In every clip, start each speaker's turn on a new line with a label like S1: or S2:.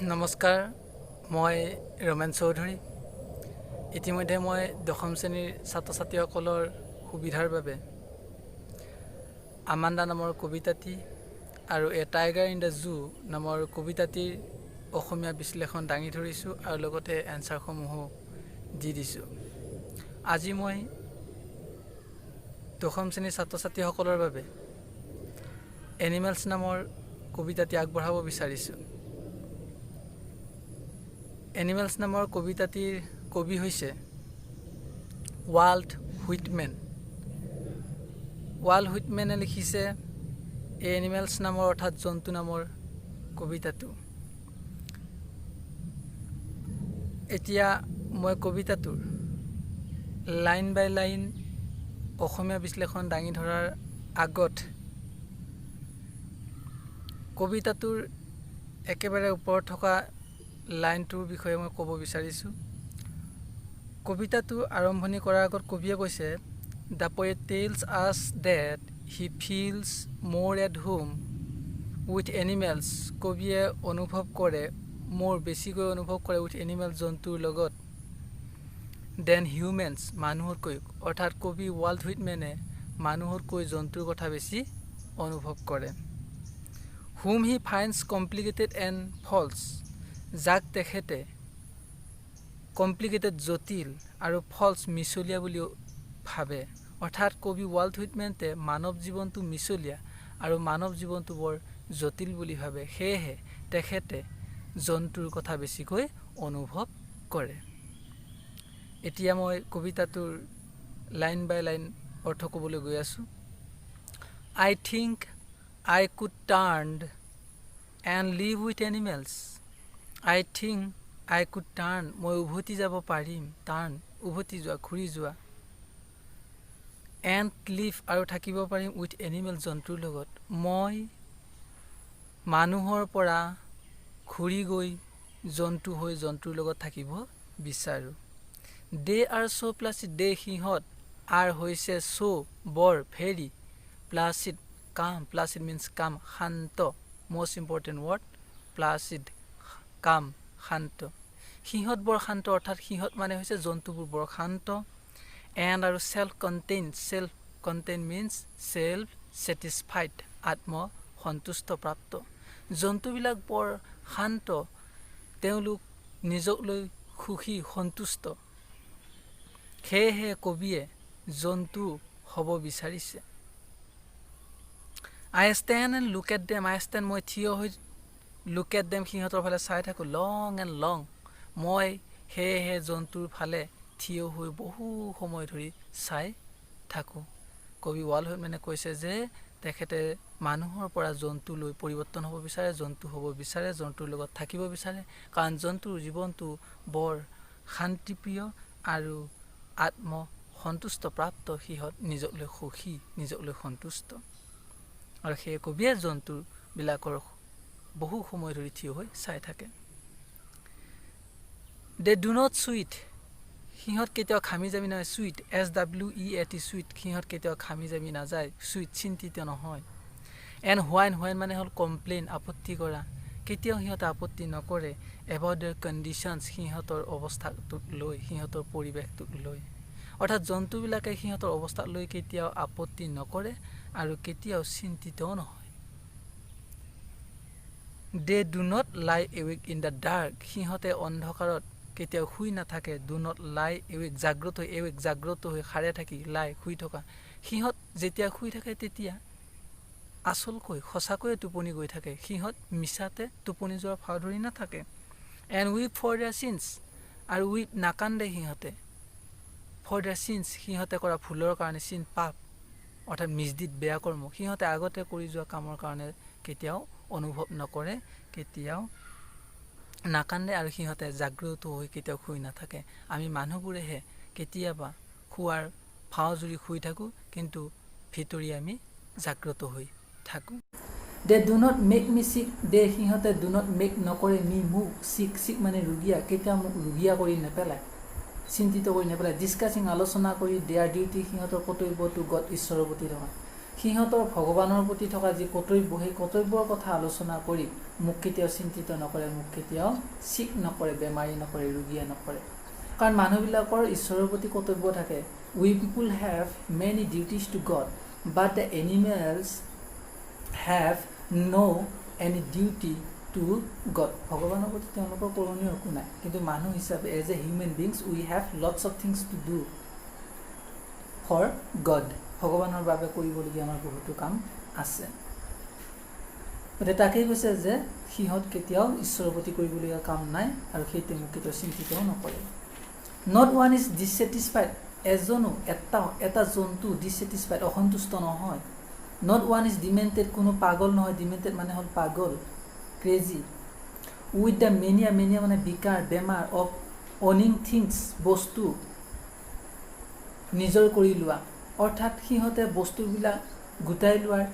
S1: নমস্কাৰ, মই ৰমেন চৌধুৰী। ইতিমধ্যে মই 10ম শ্ৰেণীৰ ছাত্ৰ ছাত্ৰীসকলৰ সুবিধাৰ বাবে আমাণ্ডা নামৰ কবিতাটি আৰু a tiger in the zoo নামৰ কবিতাটিৰ অসমীয়া বিশ্লেষণ দাঙি ধৰিছোঁ আৰু লগতে এনচাৰসমূহো দি দিছোঁ। আজি মই 10ম শ্ৰেণীৰ ছাত্ৰ ছাত্ৰীসকলৰ বাবে এনিমেলছ নামৰ কবিতাটি আগবঢ়াব বিচাৰিছোঁ। এনিমেলছ নামৰ কবিতাটিৰ কবি হৈছে ৱাল্ট হুইটমেন। ৱাল্ট হুইটমেনে লিখিছে এই এনিমেলছ নামৰ অৰ্থাৎ জন্তু নামৰ কবিতাটো। এতিয়া মই কবিতাটোৰ লাইন বাই লাইন অসমীয়া বিশ্লেষণ দাঙি ধৰাৰ আগত কবিতাটোৰ একেবাৰে ওপৰত থকা লাইনটোৰ বিষয়ে মই ক'ব বিচাৰিছোঁ। কবিতাটো আৰম্ভণি কৰাৰ আগত কবিয়ে কৈছে, দ্য পয়েট টেলছ আছ ডেট হি ফিলছ মোৰ এট হোম উইথ এনিমেলছ। কবিয়ে অনুভৱ কৰে, বেছিকৈ অনুভৱ কৰে উইথ এনিমেলছ জন্তুৰ লগত দেন হিউমেনছ মানুহতকৈ। অৰ্থাৎ কবি ৱাল্ট হুইটমেনে মানুহতকৈ জন্তুৰ কথা বেছি অনুভৱ কৰে। হুম হি ফাইণ্ডছ কমপ্লিকেটেড এণ্ড ফলছ, যাক তেখেতে কমপ্লিকেটেড জটিল আৰু ফলছ মিছলীয়া বুলিও ভাবে। অৰ্থাৎ কবি ৱাল্ট হুইটমেনে মানৱ জীৱনটো মিছলীয়া আৰু মানৱ জীৱনটো বৰ জটিল বুলি ভাবে। সেয়েহে তেখেতে জন্তুৰ কথা বেছিকৈ অনুভৱ কৰে। এতিয়া মই কবিতাটোৰ লাইন বাই লাইন অৰ্থ ক'বলৈ গৈ আছোঁ। I think I could turn and live with animals. I think I could turn, মই উভতি যাব পাৰিম, টাৰ্ণ উভতি যোৱা, ঘূৰি যোৱা, এণ্ড লিভ আৰু থাকিব পাৰিম উইথ এনিমেল জন্তুৰ লগত। মই মানুহৰ পৰা ঘূৰি গৈ জন্তু হৈ জন্তুৰ লগত থাকিব বিচাৰোঁ। দে আৰ চ' প্লাচিড, দে সিহঁত, আৰ হৈছে চ' বৰ, ভেৰি, প্লাচিড কাম, প্লাচিড মিনছ কাম, শান্ত, মষ্ট ইম্পৰ্টেণ্ট ৱৰ্ড প্লাচিড, কাম শান্ত। সিহঁত বৰ শান্ত, অৰ্থাৎ সিহঁত মানে হৈছে জন্তুবোৰ বৰ শান্ত। এণ্ড আৰু self contain means self satisfied, আত্ম সন্তুষ্ট প্ৰাপ্ত। জন্তুবিলাক বৰ শান্ত, তেওঁলোক নিজক লৈ সুখী সন্তুষ্ট। সেয়েহে কবিয়ে জন্তু হ'ব বিচাৰিছে। I stand and look at them, I stand মই থিয় হৈ, লুক এট দেম সিহঁতৰ ফালে চাই থাকোঁ, লং এণ্ড লং, মই সেয়েহে জন্তুৰ ফালে থিয় হৈ বহু সময় ধৰি চাই থাকোঁ। কবি ৱাল্ট হুইটমেনে কৈছে যে তেখেতে মানুহৰ পৰা জন্তুলৈ পৰিৱৰ্তন হ'ব বিচাৰে, জন্তু হ'ব বিচাৰে, জন্তুৰ লগত থাকিব বিচাৰে, কাৰণ জন্তুৰ জীৱনটো বৰ শান্তিপ্ৰিয় আৰু আত্ম সন্তুষ্ট প্ৰাপ্ত। সিহঁত নিজক লৈ সুখী, নিজক লৈ সন্তুষ্ট, আৰু সেই কবিয়ে জন্তুবিলাকৰ বহু সময় ধৰি থিয় হৈ চাই থাকে। দে ডু নট চুইট, সিহঁত কেতিয়াও খামি জামি নাযায়, চুইট SWEAT চুইট, সিহঁত কেতিয়াও খামি জামি নাযায়, চুইট চিন্তিত নহয়। এণ্ড হোৱাইন মানে হ'ল কমপ্লেইন, আপত্তি কৰা, কেতিয়াও সিহঁতে আপত্তি নকৰে। এবাউট দেয়াৰ কণ্ডিশ্যনছ, সিহঁতৰ অৱস্থাটোক লৈ, সিহঁতৰ পৰিৱেশটোক লৈ। অৰ্থাৎ জন্তুবিলাকে সিহঁতৰ অৱস্থাক লৈ কেতিয়াও আপত্তি নকৰে আৰু কেতিয়াও চিন্তিতও নহয়। দে ডু নট লাই এৱেক ইন দ্য ডাৰ্ক, সিহঁতে অন্ধকাৰত কেতিয়াও শুই নাথাকে। ডু নট লাই এৱেক, জাগ্ৰত হৈ সাৰে থাকি, লাই শুই থকা। সিহঁত যেতিয়া শুই থাকে তেতিয়া আচলকৈ সঁচাকৈয়ে টোপনি গৈ থাকে, সিহঁত মিছাতে টোপনি যোৱাৰ ভাও ধৰি নাথাকে। And weep for their sins, আৰু উইপ নাকান্দে সিহঁতে, ফৰ দেয়াৰ চিনছ সিহঁতে কৰা ভুলৰ কাৰণে, চিন পাপ অৰ্থাৎ মিছডিড বেয়া কৰ্ম, সিহঁতে আগতে কৰি যোৱা কামৰ কাৰণে কেতিয়াও অনুভৱ নকৰে, কেতিয়াও নাকান্দে, আৰু সিহঁতে জাগ্ৰত হৈ কেতিয়াও শুই নাথাকে। আমি মানুহবোৰেহে কেতিয়াবা শুৱাৰ ভাও জুৰি শুই থাকোঁ, কিন্তু ভিতৰি আমি জাগ্ৰত হৈ থাকোঁ। দে ডু নট মেক মি চিক, দে সিহঁতে ডু নট মেক নকৰে, মোক চিক মানে ৰুগীয়া, কেতিয়াও মোক ৰুগীয়া কৰি নেপেলায়, চিন্তিত কৰি নেপেলায়। ডিছকাছিং আলোচনা কৰি, দেয়াৰ ডিউটি সিহঁতৰ কৰ্তব্যটো গড ঈশ্বৰৰ প্ৰতি থকা, সিহঁতৰ ভগৱানৰ প্ৰতি থকা যি কৰ্তব্য সেই কৰ্তব্যৰ কথা আলোচনা কৰি মোক কেতিয়াও চিন্তিত নকৰে, মোক কেতিয়াও চিক নকৰে, বেমাৰী নকৰে, ৰোগীয়ে নকৰে। কাৰণ মানুহবিলাকৰ ঈশ্বৰৰ প্ৰতি কৰ্তব্য থাকে। We people have many duties to God, but the animals have no' any duty to God. ভগৱানৰ প্ৰতি তেওঁলোকৰ কৰণীয় একো নাই, কিন্তু মানুহ হিচাপে as a human beings we have lots of things to do for God. ভগৱানৰ বাবে কৰিবলগীয়া আমাৰ বহুতো কাম আছে। গতিকে তাকেই কৈছে যে সিহঁত কেতিয়াও ঈশ্বৰৰ প্ৰতি কৰিবলগীয়া কাম নাই আৰু সেইটো মোক কেতিয়াও চিন্তিতও নকৰে। নট ওৱান ইজ ডিছেটিছফাইড, এজনো এটা জন্তু ডিছেটিছফাইড, অসন্তুষ্ট নহয়। নট ওৱান ইজ ডিমেণ্টেড, কোনো পাগল নহয়। ডিমেণ্টেড মানে হ'ল পাগল, crazy. With the mania, mania মানে বিকাৰ, বেমাৰ, অফ অনিং থিংছ, বস্তু নিজৰ কৰি লোৱা। অৰ্থাৎ সিহঁতে বস্তুবিলাক গোটাই লোৱাৰ,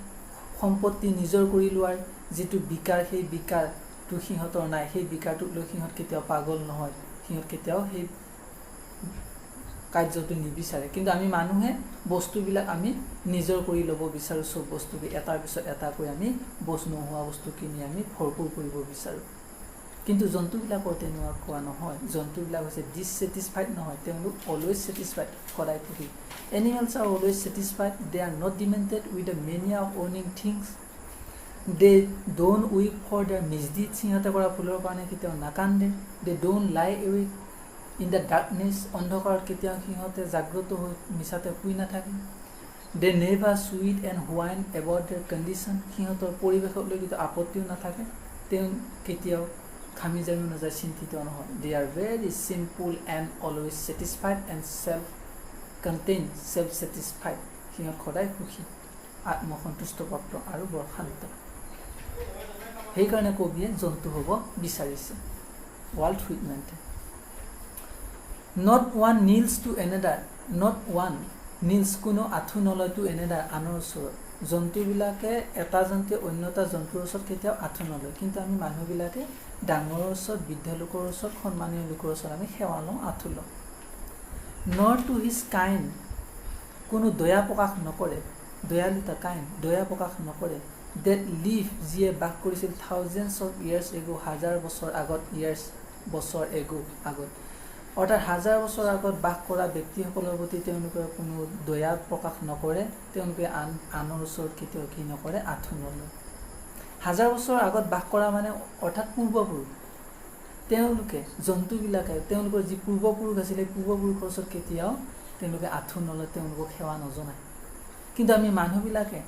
S1: সম্পত্তি নিজৰ কৰি লোৱাৰ যিটো বিকাৰ, সেই বিকাৰটো সিহঁতৰ নাই। সেই বিকাৰটোক লৈ সিহঁত কেতিয়াও পাগল নহয়, সিহঁত কেতিয়াও সেই কাৰ্যটো নিবিচাৰে। কিন্তু আমি মানুহে বস্তুবিলাক আমি নিজৰ কৰি ল'ব বিচাৰোঁ। চব বস্তুকে এটাৰ পিছত এটাকৈ আমি নোহোৱা বস্তু কিনি আমি ভৰপূৰ কৰিব বিচাৰোঁ। কিন্তু জন্তুবিলাকৰ তেনেকুৱা কোৱা নহয়। জন্তুবিলাক হৈছে ডিছেটিছফাইড নহয়, তেওঁলোক অলৱেজ ছেটিছফাইড, সদায় সুখী। Animals are always satisfied, they are not demented with the mania of অৰ্নিং things, they don't weep for the misdeed, সিহঁতে কৰা ভুলৰ কাৰণে কেতিয়াও নাকান্দে। They don't lie awake in the darkness, অন্ধকাৰত কেতিয়াও সিহঁতে জাগ্ৰত হৈ মিছাতে শুই নাথাকে। They never sweat and whine about their condition, সিহঁতৰ পৰিৱেশক লৈ কেতিয়াও আপত্তিও নাথাকে, তেওঁ কেতিয়াও খামি জামিও নাযায়, চিন্তিত নহয়। They are very simple and always satisfied and self contained, self satisfied, সিহঁত সদায় সুখী, আত্মসন্তুষ্টপ্ৰাপ্ত আৰু বৰ শান্ত। সেইকাৰণে কবিয়ে জন্তু হ'ব বিচাৰিছে। ৱাল্ট হুইটমেনে not one kneels to another, not one kneels, কোনো আঁঠু নলয় টু এনেডাৰ, আনৰ ওচৰত। জন্তুবিলাকে এটা জন্তুৱে অন্য এটা জন্তুৰ ওচৰত কেতিয়াও আঁঠু নলয়, কিন্তু আমি মানুহবিলাকে ডাঙৰৰ ওচৰত, বৃদ্ধ লোকৰ ওচৰত, সন্মানীয় লোকৰ ওচৰত আমি সেৱা লওঁ, আঁঠু লওঁ। নৰ টু হিজ কাইণ্ড, কোনো দয়া প্ৰকাশ নকৰে, দয়ালুতা কাইণ্ড, দয়া প্ৰকাশ নকৰে। ডেট লিভ, যিয়ে বাস কৰিছিল থাউজেণ্ডছ অফ ইয়াৰ্ছ এগো, হাজাৰ বছৰ আগত, ইয়াৰ্ছ বছৰ এগো আগত, অৰ্থাৎ হাজাৰ বছৰ আগত বাস কৰা ব্যক্তিসকলৰ প্ৰতি তেওঁলোকে কোনো দয়া প্ৰকাশ নকৰে, তেওঁলোকে আনৰ ওচৰত কেতিয়াও কি নকৰে, আঁঠু নলয়। হাজাৰ বছৰ আগত বাস কৰা মানে অৰ্থাৎ পূৰ্বপুৰুষ, তেওঁলোকে জন্তুবিলাকে তেওঁলোকৰ যি পূৰ্বপুৰুষ আছিলে, পূৰ্বপুৰুষৰ ওচৰত কেতিয়াও তেওঁলোকে আঁঠু নলয়, তেওঁলোকক সেৱা নজনায়। কিন্তু আমি মানুহবিলাকে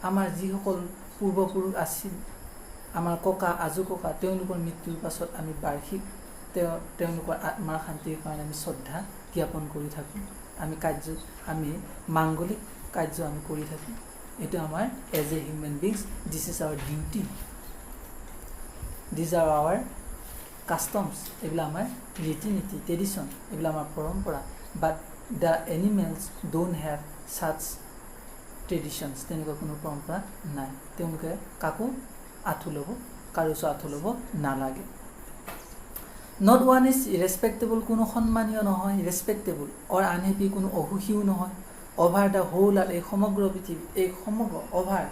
S1: আমাৰ যিসকল পূৰ্বপুৰুষ আছিল, আমাৰ ককা আজু ককা, তেওঁলোকৰ মৃত্যুৰ পাছত আমি বাৰ্ষিক তেওঁলোকৰ আত্মাৰ শান্তিৰ কাৰণে আমি শ্ৰদ্ধা জ্ঞাপন কৰি থাকোঁ। আমি মাংগলিক কাৰ্য আমি কৰি থাকোঁ। এইটো আমাৰ as a human beings, this is our duty, these are our customs, এইবিলাক আমাৰ ৰীতি নীতি, ট্ৰেডিশ্যন, এইবিলাক আমাৰ পৰম্পৰা। But the animals don't have such traditions, তেনেকুৱা কোনো পৰম্পৰা নাই। তেওঁলোকে কাকো আঁঠু ল'ব, কাৰো ওচৰত আঁঠু ল'ব নালাগে। নট ওৱান ইজ ইৰেছপেক্টেবল, কোনো সন্মানীয় নহয়, ৰেছপেক্টেবল অৰ আনহেপি, কোনো অসুখীও নহয়। অভাৰ দ্য হোল আৰ্থ, এই সমগ্ৰ পৃথিৱী, এই সমগ্ৰ অভাৰ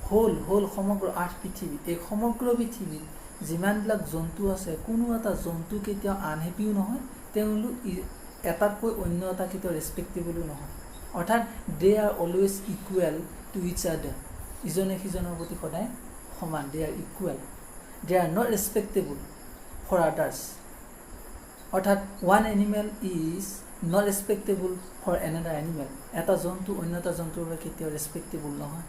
S1: হোল সমগ্ৰ আৰ্থ পৃথিৱী, এই সমগ্ৰ পৃথিৱীত যিমানবিলাক জন্তু আছে, কোনো এটা জন্তু কেতিয়াও আনহেপিও নহয়, তেওঁলোক এটাতকৈ অন্য এটা কেতিয়াও ৰেছপেক্টেবলো নহয়। অৰ্থাৎ they are always equal to each other, ইজনে সিজনৰ প্ৰতি সদায় সমান, they are equal. They are not respectable for others, অৰ্থাৎ one animal is not respectable for another animal, এটা জন্তু অন্য এটা জন্তুৰ বাবে কেতিয়াও ৰেছপেক্টেবল নহয়।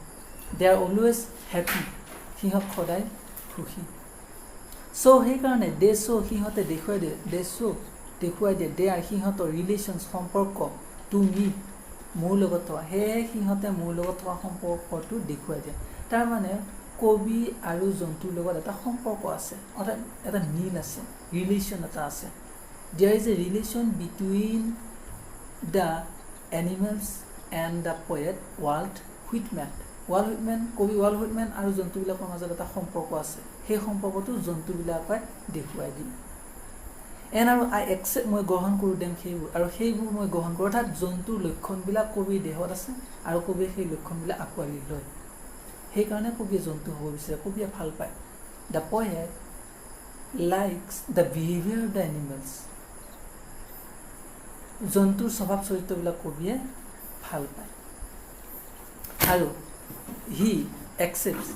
S1: দে আৰ অলৱেজ হেপী, সিহঁত সদায় সুখী। সেইকাৰণে সিহঁতে দেখুৱাই দিয়ে, দে আৰ সিহঁতৰ ৰিলেশ্যনছ, সম্পৰ্ক, টু মি, মোৰ লগত থকা, সেয়ে সিহঁতে মোৰ লগত থকা সম্পৰ্কটো দেখুৱাই দিয়ে। তাৰমানে কবি আৰু জন্তুৰ লগত এটা সম্পৰ্ক আছে, অৰ্থাৎ এটা মিল আছে, ৰিলেশ্যন এটা আছে। There is a relation between the animals and the poet Walt Whitman. কবি ৱাল্ট হুইটমেন আৰু জন্তুবিলাকৰ মাজত এটা সম্পৰ্ক আছে, সেই সম্পৰ্কটো জন্তুবিলাকে দেখুৱাই দিয়ে। এন আৰু আই একচেপ্ট মই গ্ৰহণ কৰোঁ দেম সেইবোৰ আৰু সেইবোৰ মই গ্ৰহণ কৰোঁ অৰ্থাৎ জন্তুৰ লক্ষণবিলাক কবিৰ দেহত আছে আৰু কবিয়ে সেই লক্ষণবিলাক আঁকোৱালি লয় সেইকাৰণে কবিয়ে জন্তু হ'ব বিচাৰে কবিয়ে ভাল পায় the poet likes the behaviour of the animals জন্তুৰ স্বভাৱ চৰিত্ৰবিলাক কবিয়ে ভাল পায় আৰু হি একচেপ্টছ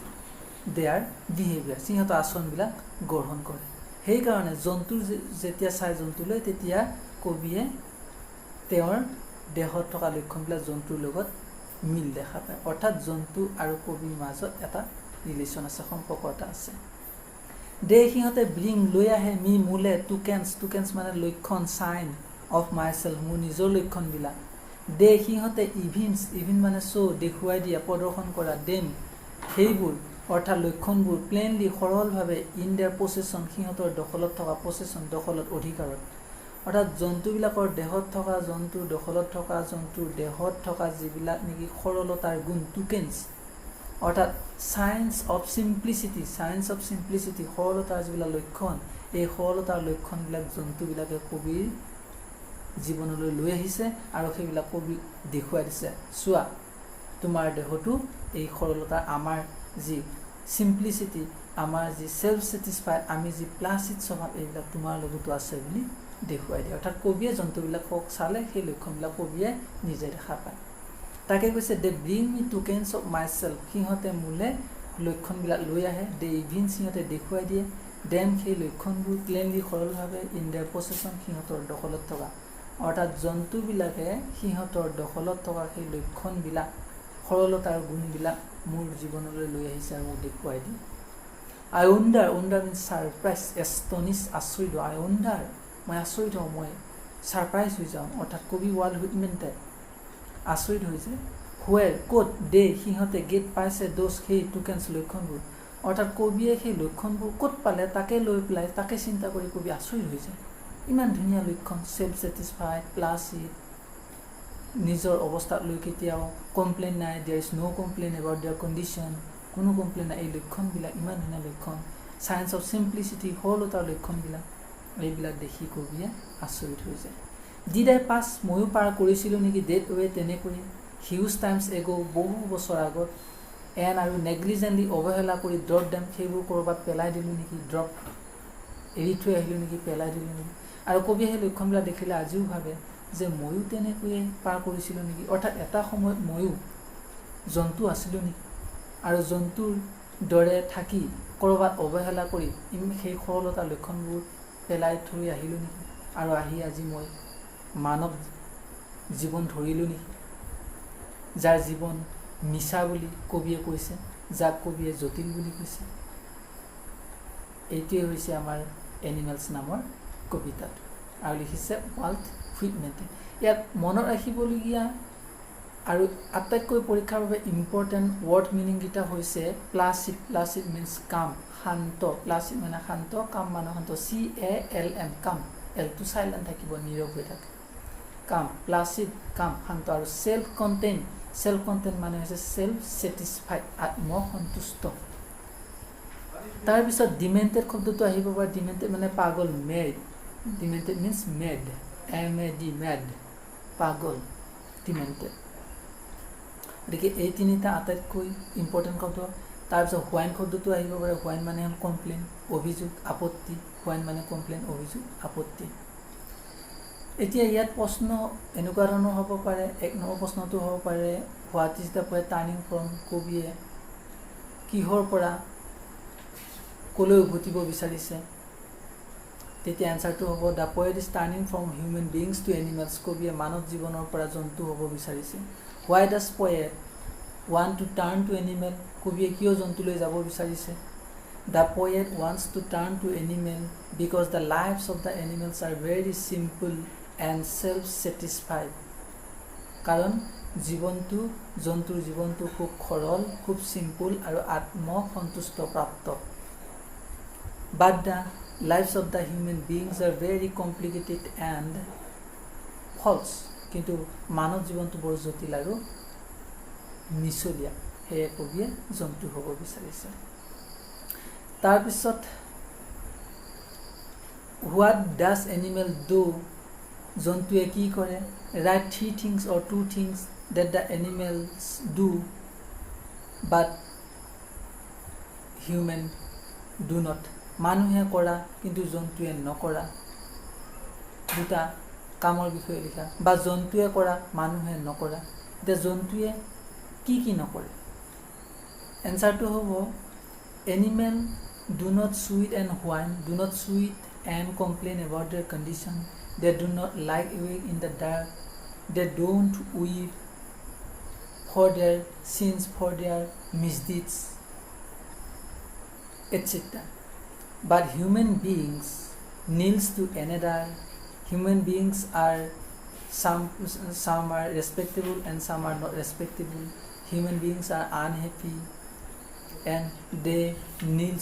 S1: দেয়াৰ বিহেভিয়াৰ সিহঁতৰ আচৰণবিলাক গ্ৰহণ কৰে সেইকাৰণে জন্তুৰ যেতিয়া চাই জন্তুলৈ তেতিয়া কবিয়ে তেওঁৰ দেহত থকা লক্ষণবিলাক জন্তুৰ লগত মিল দেখা পায় অৰ্থাৎ জন্তু আৰু কবিৰ মাজত এটা ৰিলেশ্যন আছে সম্পৰ্ক এটা আছে দে সিহঁতে ব্ৰিং লৈ আহে মি মোলে টুকেন্স মানে লক্ষণ চাইন অফ মাই চেল্ফ মোৰ নিজৰ লক্ষণবিলাক দে সিহঁতে ইভিন মানে দেখুৱাই দিয়া প্ৰদৰ্শন কৰা দেম সেইবোৰ অৰ্থাৎ লক্ষণবোৰ প্লেইনলি সৰলভাৱে ইন দেয়াৰ পছেশ্যন সিহঁতৰ দখলত থকা পছেশ্যন দখলত অধিকাৰত অৰ্থাৎ জন্তুবিলাকৰ দেহত থকা জন্তুৰ দখলত থকা জন্তুৰ দেহত থকা যিবিলাক নেকি সৰলতাৰ গুণ টুকেন্স অৰ্থাৎ চায়েন্স অফ চিম্প্লিচিটি সৰলতাৰ যিবিলাক লক্ষণ এই সৰলতাৰ লক্ষণবিলাক জন্তুবিলাকে কবিৰ জীৱনলৈ লৈ আহিছে আৰু সেইবিলাক কবিক দেখুৱাই দিছে চোৱা তোমাৰ দেহতো এই সৰলতা আমাৰ যি চিম্প্লিচিটি আমাৰ যি সেলফ ছেটিছফাইড আমি যি প্লাচিড স্বভাৱ এইবিলাক তোমাৰ লগতো আছে বুলি দেখুৱাই দিয়ে অৰ্থাৎ কবিয়ে জন্তুবিলাকক চালে সেই লক্ষণবিলাক কবিয়ে নিজে দেখা পায় তাকে কৈছে they bring me tokens of my self সিহঁতে মোলে লক্ষণবিলাক লৈ আহে দে ইভিন সিহঁতে দেখুৱাই দিয়ে দেন সেই লক্ষণবোৰ প্লেইনলি সৰলভাৱে ইন দেয়াৰ পছেশ্যন সিহঁতৰ দখলত থকা অৰ্থাৎ জন্তুবিলাকে সিহঁতৰ দখলত থকা সেই লক্ষণবিলাক সৰলতাৰ গুণবিলাক মোৰ জীৱনলৈ লৈ আহিছে আৰু মোক দেখুৱাই দিয়ে আই ৱণ্ডাৰ মিনছ ছাৰপ্ৰাইজ এষ্টনিছ আচৰিত মই আচৰিত হওঁ মই ছাৰপ্ৰাইজ হৈ যাওঁ অৰ্থাৎ কবি ৱাৰ্ল্ড হুইটমেণ্টে আচৰিত হৈছে হুৱেৰ ক'ত দে সিহঁতে গেট পাইছে দোষ সেই টুকেন্স লক্ষণবোৰ অৰ্থাৎ কবিয়ে সেই লক্ষণবোৰ ক'ত পালে তাকে লৈ পেলাই তাকে চিন্তা কৰি কবি আচৰিত হৈ যায় ইমান ধুনীয়া লক্ষণ সেল্ফ ছেটিছফাইড প্লাচিড নিজৰ অৱস্থাক লৈ কেতিয়াও কমপ্লেইন নাই there is no' complain about their condition কোনো কমপ্লেইন নাই এই লক্ষণবিলাক ইমান ধুনীয়া লক্ষণ চায়েন্স অফ চিম্প্লিচিটি সৰলতাৰ লক্ষণবিলাক এইবিলাক দেখি কবিয়ে আচৰিত হৈ যায় ডিড আই পাছ ময়ো পাৰ কৰিছিলোঁ নেকি ডেট ৱে তেনেকৈ হিউজ টাইমছ এগ' বহু বছৰ আগত এন আৰু নেগলিজেণ্টলি অৱহেলা কৰি ড্ৰপ ডেম সেইবোৰ ক'ৰবাত পেলাই দিলোঁ নেকি এৰি থৈ আহিলোঁ নেকি পেলাই দিলোঁ নেকি আৰু কবিয়ে সেই লক্ষণবিলাক দেখিলে আজিও ভাবে যে ময়ো তেনেকৈয়ে পাৰ কৰিছিলোঁ নেকি অৰ্থাৎ এটা সময়ত ময়ো জন্তু আছিলোঁ নেকি আৰু জন্তুৰ দৰে থাকি ক'ৰবাত অৱহেলা কৰি সেই সৰলতা লক্ষণবোৰ পেলাই থৈ আহিলোঁ নেকি আৰু আহি আজি মই মানৱ জীৱন ধৰিলোঁ নেকি যাৰ জীৱন মিছা বুলি কবিয়ে কৈছে যাক কবিয়ে জটিল বুলি কৈছে এইটোৱে হৈছে আমাৰ এনিমেলছ নামৰ কবিতাটো আৰু লিখিছে ৱাল্ট হুইটমেণ্টে ইয়াত মনত ৰাখিবলগীয়া আৰু আটাইতকৈ পৰীক্ষাৰ বাবে ইম্পৰ্টেণ্ট ৱৰ্ড মিনিংকেইটা হৈছে প্লাচিড মিনছ কাম শান্ত প্লাচিড মানে শান্ত কাম মানে শান্ত CALM কাম এলটো চাইলেণ্ট থাকিব নীৰৱ হৈ থাকে কাম প্লাচিড কাম শান্ত আৰু সেল্ফ কণ্টেইন মানে হৈছে সেল্ফ ছেটিছফাইড আত্মসন্তুষ্ট তাৰপিছত ডিমেণ্টেড শব্দটো আহিব পাৰে ডিমেণ্টেড মানে পাগল ডিমেণ্টেড মিনছ মেড MAD মেড পাগল ডিমেণ্টেড গতিকে এই তিনিটা আটাইতকৈ ইম্পৰ্টেণ্ট শব্দ তাৰপিছত হোৱাইন শব্দটো আহিব পাৰে হোৱাইন মানে হ'ল কমপ্লেইন অভিযোগ আপত্তি হোৱাইন মানে কমপ্লেইন অভিযোগ আপত্তি এতিয়া ইয়াত প্ৰশ্ন এনেকুৱা ধৰণৰ হ'ব পাৰে এক নম্বৰ প্ৰশ্নটো হ'ব পাৰে what is the poet turning from কবিয়ে কিহৰ পৰা কলৈ উভতিব বিচাৰিছে তেতিয়া এনচাৰটো হ'ব the poet is turning from human beings to animals কবিয়ে মানৱ জীৱনৰ পৰা জন্তু হ'ব বিচাৰিছে why does poet want to turn to animal কবিয়ে কিয় জন্তুলৈ যাব বিচাৰিছে the poet wants to turn to animal because the lives of the animals are very simple and self satisfied কাৰণ জন্তুৰ জীৱনটো খুব সৰল খুব চিম্পুল আৰু আত্মসন্তুষ্ট প্ৰাপ্ত but the lives of the human beings are very complicated and false কিন্তু মানৱ জীৱনটো বৰ জটিল আৰু মিছলীয়া সেয়ে কবিয়ে জন্তু হ'ব বিচাৰিছে তাৰপিছত হোৱাট ডাজ এনিমেল ডু, জন্তুৱে কি কৰে, right 3 things or 2 things that the animals do but human do not, মানুহে কৰা কিন্তু জন্তুৱে নকৰা দুটা কামৰ বিষয়ে লিখা, বা জন্তুৱে কৰা মানুহে নকৰা। এতিয়া জন্তুৱে কি কি নকৰে, এনচাৰটো হ'ব animal do not sweat and whine, do not sweat and complain about their condition, they do not lie awake in the dark, they don't weep for their sins, for their misdeeds, etc. But human beings kneels to another. Human beings are some are respectable and some are not respectable. Human beings are unhappy and they kneel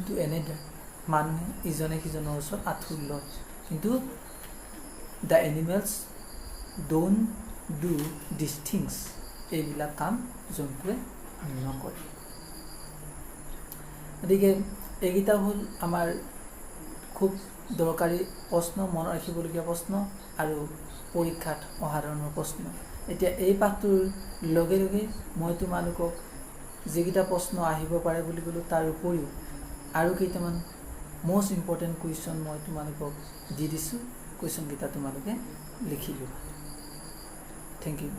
S1: to another. মানুহে ইজনে সিজনৰ ওচৰত আঁঠুৰ লয়, কিন্তু the animals don't do these things, এইবিলাক কাম জন্তুৱে নকৰে। গতিকে এইকেইটা হ'ল আমাৰ খুব দৰকাৰী প্ৰশ্ন, মনত ৰাখিবলগীয়া প্ৰশ্ন আৰু পৰীক্ষাত অহা ধৰণৰ প্ৰশ্ন। এতিয়া এই পাঠটোৰ লগে লগে মই তোমালোকক যিকেইটা প্ৰশ্ন আহিব পাৰে বুলি ক'লোঁ, তাৰ উপৰিও আৰু কেইটামান most important question মই তোমালোকক দি দিছোঁ, কুৱেশ্যনকেইটা তোমালোকে লিখি লোৱা। Thank U.